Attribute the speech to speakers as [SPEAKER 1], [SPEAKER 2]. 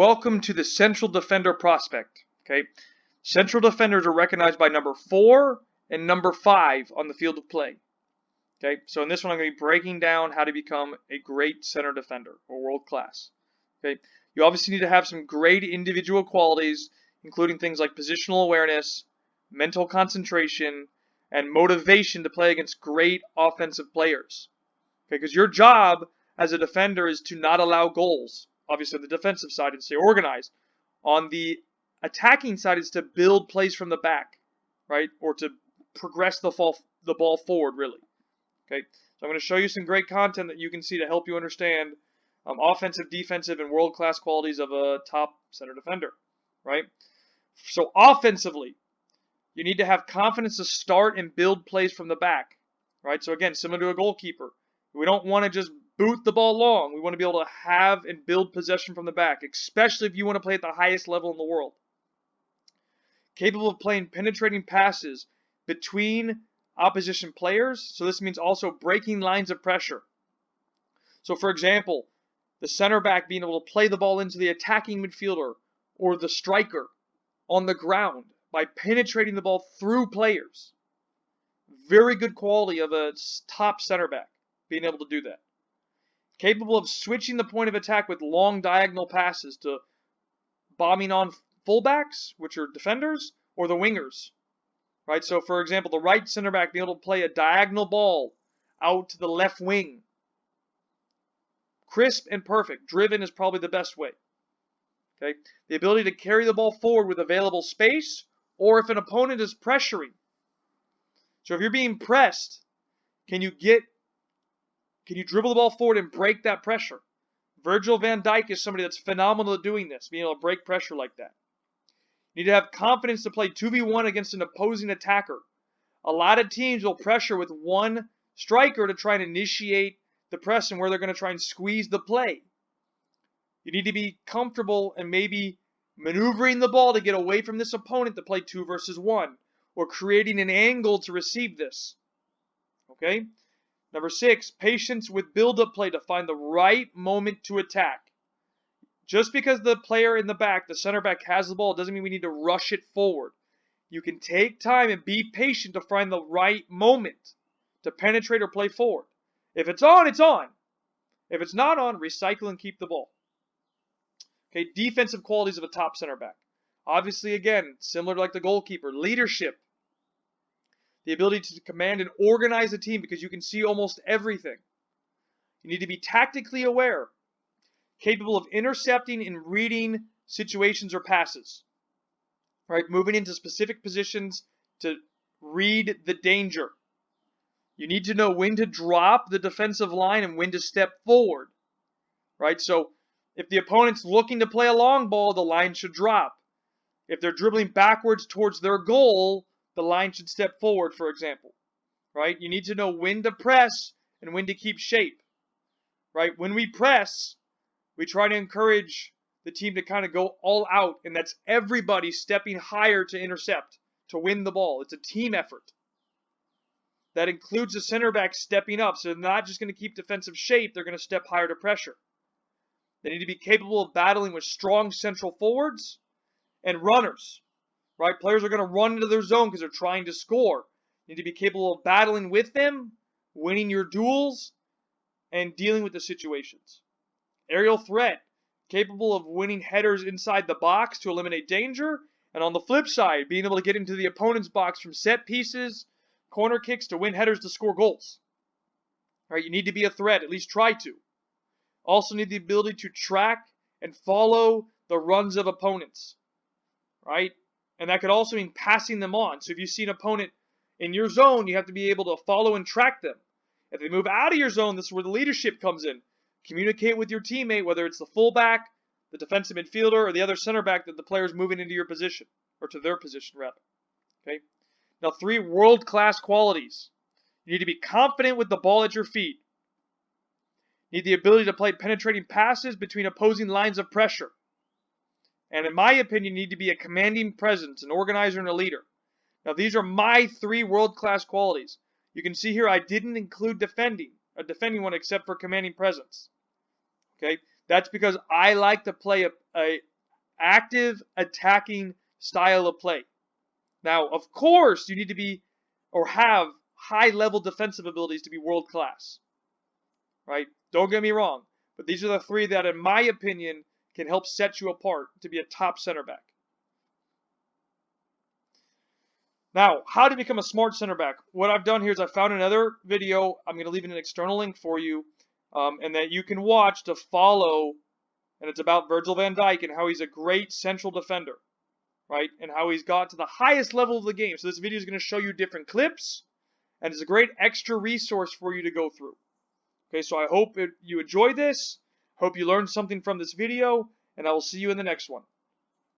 [SPEAKER 1] welcome to the central defender prospect. Okay, central defenders are recognized by number 4 and number 5 on the field of play. Okay, so in this one I'm going to be breaking down how to become a great center defender or world class. Okay, you obviously need to have some great individual qualities, including things like positional awareness, mental concentration, and motivation to play against great offensive players. Okay, because your job as a defender is to not allow goals. Obviously, on the defensive side, and stay organized. On the attacking side, is to build plays from the back, right, or to progress the ball forward, really. Okay, so I'm going to show you some great content that you can see to help you understand offensive, defensive, and world-class qualities of a top center defender, right? So offensively, you need to have confidence to start and build plays from the back, right? So again, similar to a goalkeeper, we don't want to just boot the ball long. We want to be able to have and build possession from the back, especially if you want to play at the highest level in the world. Capable of playing penetrating passes between opposition players. So this means also breaking lines of pressure. So for example, the center back being able to play the ball into the attacking midfielder or the striker on the ground by penetrating the ball through players. Very good quality of a top center back, being able to do that. Capable of switching the point of attack with long diagonal passes to bombing on fullbacks, which are defenders, or the wingers. Right? So for example, the right center back being able to play a diagonal ball out to the left wing. Crisp and perfect. Driven is probably the best way. Okay? The ability to carry the ball forward with available space, or if an opponent is pressuring. So if you're being pressed, can you dribble the ball forward and break that pressure? Virgil van Dijk is somebody that's phenomenal at doing this, being able to break pressure like that. You need to have confidence to play 2v1 against an opposing attacker. A lot of teams will pressure with one striker to try and initiate the press and where they're going to try and squeeze the play. You need to be comfortable and maybe maneuvering the ball to get away from this opponent to play 2 versus 1, or creating an angle to receive this. Okay? Number 6, patience with build-up play to find the right moment to attack. Just because the player in the back, the center back, has the ball doesn't mean we need to rush it forward. You can take time and be patient to find the right moment to penetrate or play forward. If it's on, it's on. If it's not on, recycle and keep the ball. Okay, defensive qualities of a top center back. Obviously, again, similar to like the goalkeeper, leadership. The ability to command and organize a team because you can see almost everything. You need to be tactically aware, capable of intercepting and reading situations or passes. Right, moving into specific positions to read the danger. You need to know when to drop the defensive line and when to step forward. Right, so if the opponent's looking to play a long ball, the line should drop. If they're dribbling backwards towards their goal, the line should step forward, for example. Right? You need to know when to press and when to keep shape. Right? When we press, we try to encourage the team to kind of go all out, and that's everybody stepping higher to intercept, to win the ball. It's a team effort. That includes the center back stepping up, so they're not just going to keep defensive shape, they're going to step higher to pressure. They need to be capable of battling with strong central forwards and runners. Right? Players are going to run into their zone because they're trying to score. You need to be capable of battling with them, winning your duels, and dealing with the situations. Aerial threat, capable of winning headers inside the box to eliminate danger, and on the flip side, being able to get into the opponent's box from set pieces, corner kicks to win headers to score goals. Right? You need to be a threat, at least try to. Also need the ability to track and follow the runs of opponents. Right? And that could also mean passing them on. So if you see an opponent in your zone, you have to be able to follow and track them. If they move out of your zone, this is where the leadership comes in. Communicate with your teammate, whether it's the fullback, the defensive midfielder, or the other center back that the player is moving into your position, or to their position, rather. Okay? Now, 3 world-class qualities. You need to be confident with the ball at your feet. You need the ability to play penetrating passes between opposing lines of pressure. And in my opinion, you need to be a commanding presence, an organizer, and a leader. Now, these are my 3 world-class qualities. You can see here I didn't include a defending one except for commanding presence. Okay? That's because I like to play active attacking style of play. Now, of course, you need to be or have high-level defensive abilities to be world-class, right? Don't get me wrong, but these are the three that, in my opinion, can help set you apart to be a top center back. Now, how to become a smart center back? What I've done here is I found another video. I'm going to leave an external link for you, and that you can watch to follow. And it's about Virgil van Dijk and how he's a great central defender, right? And how he's got to the highest level of the game. So this video is going to show you different clips, and it's a great extra resource for you to go through. Okay, so I hope you enjoy this. Hope you learned something from this video, and I will see you in the next one.